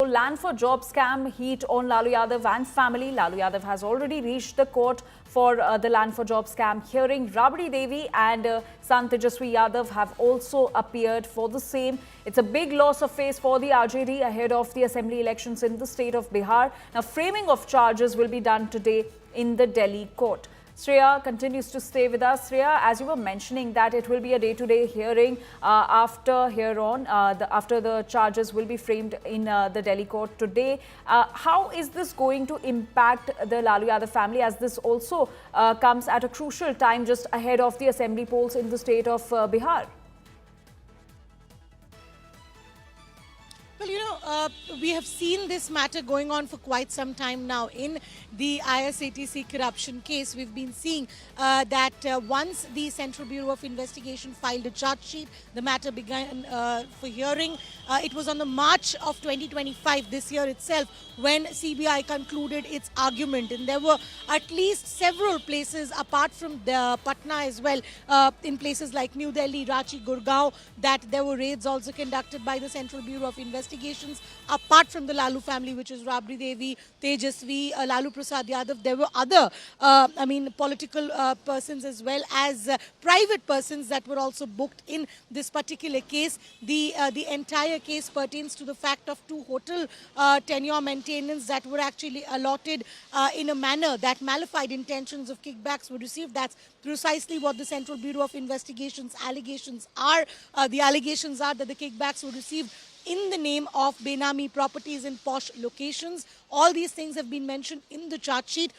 land for job scam heat on Lalu Yadav and family. Lalu Yadav has already reached the court for the land for job scam hearing. Rabdi Devi and son Tejaswi Yadav have also appeared for the same. It's a big loss of face for the RJD ahead of the assembly elections in the state of Bihar. Now, framing of charges will be done today in the Delhi court. Shreya continues to stay with us. Shreya, as you were mentioning that it will be a day-to-day hearing after here on, after the charges will be framed in the Delhi court today. How is this going to impact the Lalu Yadav family, as this also comes at a crucial time just ahead of the assembly polls in the state of Bihar? Well, we have seen this matter going on for quite some time now. In the ISATC corruption case, we've been seeing that once the Central Bureau of Investigation filed a charge sheet, the matter began for hearing. It was on the March of 2025, this year itself, when CBI concluded its argument. And there were at least several places, apart from the Patna as well, in places like New Delhi, Ranchi, Gurgaon, that there were raids also conducted by the Central Bureau of Investigations. Apart from the Lalu family, which is Rabdi Devi, Tejaswi, Lalu Prasad Yadav, there were other, political persons as well as private persons that were also booked in this particular case. The entire case pertains to the fact of 2 hotel tenure maintenance that were actually allotted in a manner that malified intentions of kickbacks were received. That's precisely what the Central Bureau of Investigations allegations are. The allegations are that the kickbacks were received in the name of Benami properties in posh locations. All these things have been mentioned in the charge sheet.